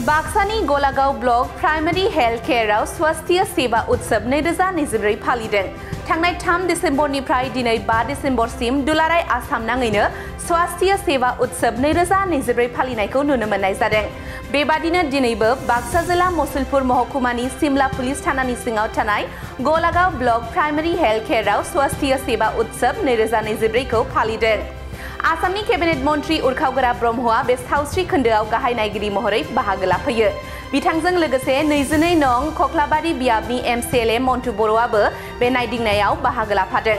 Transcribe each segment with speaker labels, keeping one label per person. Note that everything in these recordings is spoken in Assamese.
Speaker 1: बाक्सानि गलागाव ब्लक प्राइमारि हेल्थ केयाराव स्वास्थ्य सेवा उत्सव 2024 फालिदों। थांनाय 3 डिसेम्बरनिफ्राय दिनै 5 डिसेम्बरसिम दुलाराय आसाम नाङैनो स्वास्थ्य सेवा उत्सव 2024 फालिनायखौ नुनो मोननाय जादों। बेबादिनो दिनैबो बाक्सा जिल्ला मुसलपुर महकुमानि सिमला पुलिस थानानि सिङाव थानाय गलागाव ब्लक प्राइमारि हेल्थ केयाराव स्वास्थ्य सेवा उत्सव 2024 खौ फालिदों। आसामनि केबिनेट मन्त्री उरखावगोरा ब्रह्मआ बे सावस्रि खोन्दोआव गाहाय नायगिरि महरै बाहागो लाफैयो। बिथांजों लोगोसे 22 नं खख्लाबारि बियाबनि MCLA मन्टु बर'आबो बे नायदिंनायाव बाहागो लाफादों।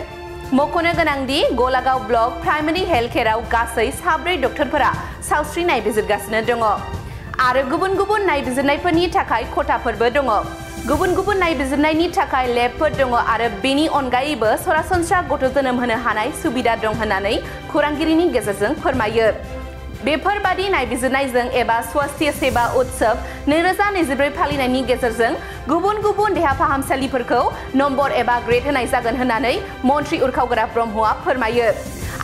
Speaker 1: मख'नो गोनांदि गलागाव ब्लक प्राइमारि हेल्थ केयाराव गासै 4 डक्टरफोरा सावस्रि नायबिजिरगासिनो दङ आरो गुबुन गुबुन नायबिजिरनायफोरनि थाखाय खथाफोरबो दङ। गुबुन गुबुन नायबिजिरनायनि थाखाय लेबफोर दङ आरो बेनि अनगायैबो सरासनस्रा गथ' जोनोम होनो हानाय सुबिदा दं होननानै खौरांगिरिनि गेजेरजों फोरमायो। बेफोरबादि नायबिजिरनायजों एबा स्वास्थ्य सेवा उत्सव 2024 फालिनायनि गेजेरजों गुबुन गुबुन देहा फाहामसालिफोरखौ नम्बर एबा ग्रेड होनाय जागोन होननानै मन्त्री उरखावगोरा ब्रह्मआ फोरमायो।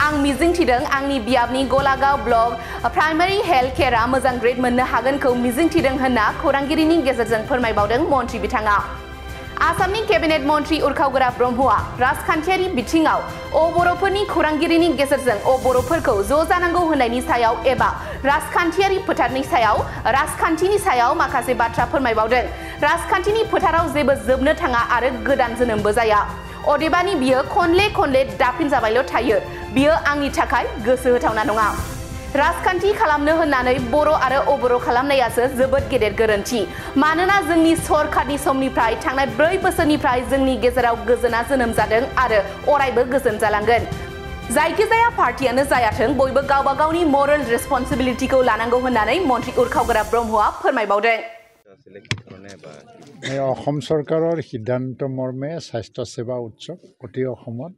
Speaker 1: आं मिजिंथिदों आंनि बियाबनि गलागाव ब्लक प्राइमारि हेल्थ केयारा मोजां ग्रेड मोननो हागोनखौ मिजिंथिदों होनना खौरांगिरिनि गेजेरजों फोरमायबावदों मन्त्री बिथाङा। आसामनि केबिनेट मन्त्री उरखावगोरा ब्रह्मआ राजखान्थियारि बिथिङाव बर'फोरनि खौरांगिरिनि गेजेरजों बर'फोरखौ ज' जानांगौ होननायनि सायाव एबा राजखान्थियारि फोथारनि सायाव राजखान्थिनि सायाव माखासे बाथ्रा फोरमायबावदों। राजखान्थिनि फोथाराव जेबो जोबनो थाङा आरो गोदान जोनोमबो जाया। अदेबानि बियो खनले दाफिनजाबायल' थायो। बियो आंनि थाखाय गोसो होथावना नङा। राजखान्थि खालामनो होननानै बर' आरो अबर' खालामनायासो जोबोद गेदेर गोरोन्थि। मानोना जोंनि सरकारनि समनिफ्राय थांनाय 4 बोसोरनिफ्राय जोंनि गेजेराव गोजोना जोनोम जादों आरो अरायबो गोजोन जालांगोन। जायखिजाया पार्टियानो जायाथों बयबो गावबा गावनि मरेल रेसपन्सिबिलिटिखौ लानांगौ होननानै मन्त्री उरखावगोरा ब्रह्मआ फोरमायबावदों।
Speaker 2: অসম চৰকাৰৰ সিদ্ধান্ত মৰ্মে স্বাস্থ্য সেৱা উৎসৱ অতি অসমত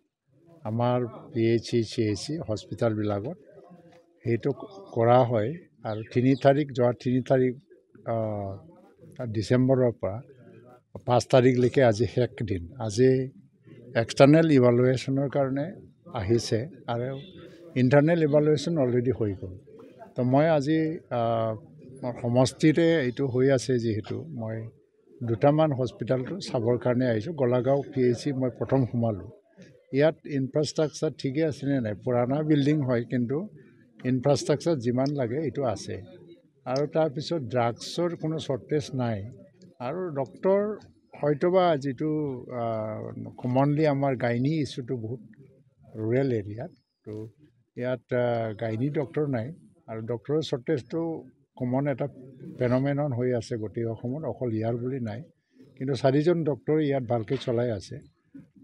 Speaker 2: আমাৰ PHC CHC হস্পিটালবিলাকত সেইটো কৰা হয় আৰু 3 তাৰিখ যোৱা 3 তাৰিখ ডিচেম্বৰৰ পৰা 5 তাৰিখলৈকে আজি শেষ দিন। আজি এক্সটাৰ্নেল ইভালুৱেশ্যনৰ কাৰণে আহিছে আৰু ইণ্টাৰনেল ইভালুৱেশ্যন অলৰেডি হৈ গ'ল। তো মই আজি সমষ্টিৰে এইটো হৈ আছে যিহেতু মই 2টামান হস্পিটালটো চাবৰ কাৰণে আহিছোঁ। গলাগাঁও PHC মই প্ৰথম সোমালোঁ। ইয়াত ইনফ্ৰাষ্ট্ৰাকচাৰ ঠিকে আছেনে নাই, পুৰণা বিল্ডিং হয় কিন্তু ইনফ্ৰাষ্ট্ৰাকচাৰ যিমান লাগে এইটো আছে আৰু তাৰপিছত ড্ৰাগছৰ কোনো শ্বৰ্টেজ নাই আৰু ডক্টৰ হয়তোবা যিটো কমনলি আমাৰ গাইনী ইছ্যুটো বহুত ৰুৰেল এৰিয়াত, তো ইয়াত গাইনী ডক্টৰ নাই আৰু ডক্টৰৰ শ্বৰ্টেজটো কমন এটা ফেনমেনন হৈ আছে গোটেই অসমত, অকল ইয়াৰ বুলি নাই। কিন্তু 4জন ডক্টৰ ইয়াত ভালকৈ চলাই আছে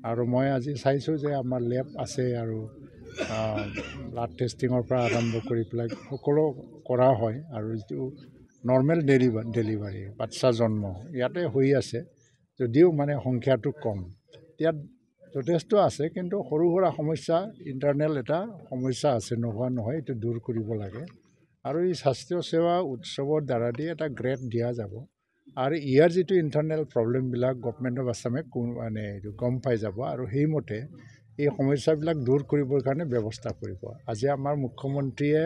Speaker 2: আৰু মই আজি চাইছোঁ যে আমাৰ লেব আছে আৰু ব্লাড টেষ্টিঙৰ পৰা আৰম্ভ কৰি পেলাই সকলো কৰা হয় আৰু যিটো নৰ্মেল ডেলিভাৰী বাচ্চা জন্ম ইয়াতে হৈ আছে যদিও মানে সংখ্যাটো কম। ইয়াত যথেষ্ট আছে কিন্তু সৰু সুৰা সমস্যা ইণ্টাৰনেল এটা সমস্যা আছে, নোহোৱা নহয়, এইটো দূৰ কৰিব লাগে আৰু এই স্বাস্থ্য সেৱা উৎসৱৰ দ্বাৰা দি এটা গ্ৰেড দিয়া যাব আৰু ইয়াৰ যিটো ইণ্টাৰনেল প্ৰব্লেমবিলাক গভৰ্ণমেণ্ট অফ আছামে মানে এইটো গম পাই যাব আৰু সেইমতে এই সমস্যাবিলাক দূৰ কৰিবৰ কাৰণে ব্যৱস্থা কৰিব। আজি আমাৰ মুখ্যমন্ত্ৰীয়ে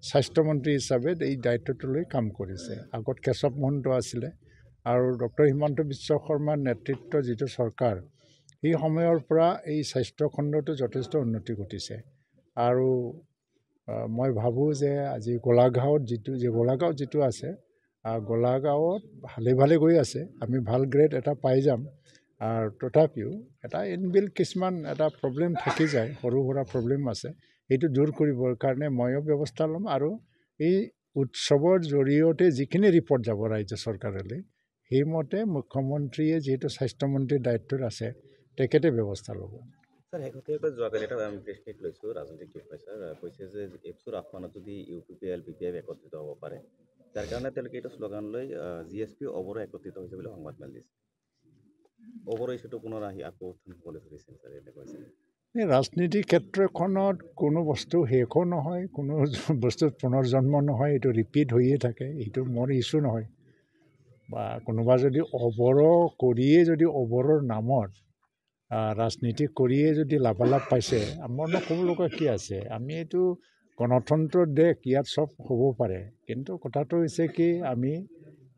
Speaker 2: স্বাস্থ্যমন্ত্ৰী হিচাপে এই দায়িত্বটো লৈ কাম কৰিছে। আগত কেশৱ মহন্ত আছিলে আৰু ডক্টৰ হিমন্ত বিশ্ব শৰ্মাৰ নেতৃত্ব যিটো চৰকাৰ, সেই সময়ৰ পৰা এই স্বাস্থ্য খণ্ডটো যথেষ্ট উন্নতি ঘটিছে আৰু মই ভাবোঁ যে আজি গোলাঘাঁৱত যিটো আছে গোলাঘাঁৱত ভালে গৈ আছে। আমি ভাল গ্ৰেড এটা পাই যাম আৰু তথাপিও এটা ইনবিল্ট কিছুমান এটা প্ৰব্লেম থাকি যায়, সৰু সুৰা প্ৰব্লেম আছে, সেইটো দূৰ কৰিবৰ কাৰণে ময়ো ব্যৱস্থা ল'ম আৰু এই উৎসৱৰ জৰিয়তে যিখিনি ৰিপৰ্ট যাব ৰাজ্য চৰকাৰলৈ সেইমতে মুখ্যমন্ত্ৰীয়ে যিহেতু স্বাস্থ্যমন্ত্ৰীৰ দায়িত্বত আছে তেখেতে ব্যৱস্থা ল'ব।
Speaker 3: স্যাৰ শেহতীয়াকৈ যোৱাকালি এটা প্ৰেছ মিট লৈছোঁ ৰাজনৈতিক বিষয় স্যাৰ কৈছে যে এপছৰ আহ্বানত যদি UPPL BPF একত্ৰিত হ'ব পাৰে, যাৰ কাৰণে তেওঁলোকে এইটো শ্লোগান লৈ GSP অবৰ একত্ৰিত হৈছে বুলি সংবাদ মেল দিছে। অবৰ ইছ্যুটো পুনৰ আহি আকৌ উত্থান হ'বলৈ ধৰিছে স্যাৰ, এনেকুৱা হৈছে।
Speaker 2: এই ৰাজনীতিক ক্ষেত্ৰখনত কোনো বস্তু শেষো নহয়, কোনো বস্তুৰ পুনৰ্জন্ম নহয়, এইটো ৰিপিট হৈয়ে থাকে। এইটো মোৰ ইছ্যু নহয় বা কোনোবা যদি কৰিয়ে যদি অবৰৰ নামত ৰাজনীতি কৰিয়ে যদি লাভালাভ পাইছে, আমাৰনো ক'ব লগা কি আছে? আমি এইটো গণতন্ত্ৰৰ দেশ, ইয়াত চব হ'ব পাৰে, কিন্তু কথাটো হৈছে কি আমি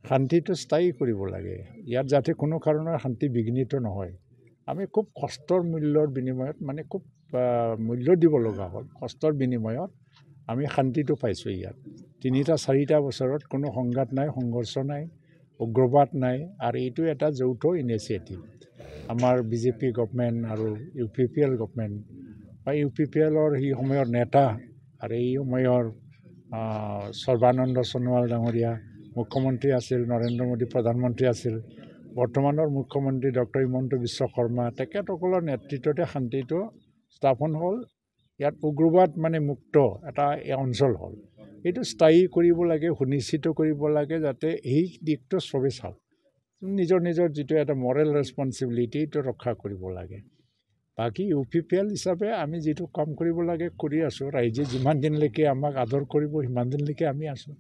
Speaker 2: শান্তিটো স্থায়ী কৰিব লাগে ইয়াত যাতে কোনো কাৰণৰ শান্তি বিঘ্নিত নহয় আমি খুব কষ্টৰ মূল্যৰ বিনিময়ত মানে খুব মূল্য দিব লগা হ'ল কষ্টৰ বিনিময়ত আমি শান্তিটো পাইছোঁ ইয়াত 3-4 বছৰত কোনো সংঘাত নাই সংঘৰ্ষ নাই উগ্ৰবাদ নাই আৰু এইটো এটা যৌথ ইনিচিয়েটিভ আমাৰ বিজেপি গভৰ্ণমেণ্ট আৰু UPPL গভৰ্ণমেণ্ট বা UPPLৰ সেই সময়ৰ নেতা আৰু এই সময়ৰ সৰ্বানন্দ সোণোৱাল ডাঙৰীয়া মুখ্যমন্ত্ৰী আছিল নৰেন্দ্ৰ মোদী প্ৰধানমন্ত্ৰী আছিল বৰ্তমানৰ মুখ্যমন্ত্ৰী ডক্টৰ হিমন্ত বিশ্ব শৰ্মা তেখেতসকলৰ নেতৃত্বতে শান্তিটো স্থাপন হ'ল ইয়াত উগ্ৰবাদ মানে মুক্ত এটা অঞ্চল হ'ল এইটো স্থায়ী কৰিব লাগে সুনিশ্চিত কৰিব লাগে যাতে এই দিশটো চবে চাওক নিজৰ নিজৰ যিটো এটা মৰেল ৰেছপনচিবিলিটি এইটো ৰক্ষা কৰিব লাগে বাকী UPPL হিচাপে আমি যিটো কাম কৰিব লাগে কৰি আছোঁ ৰাইজে যিমান দিনলৈকে আমাক আদৰ কৰিব সিমান দিনলৈকে আমি আছোঁ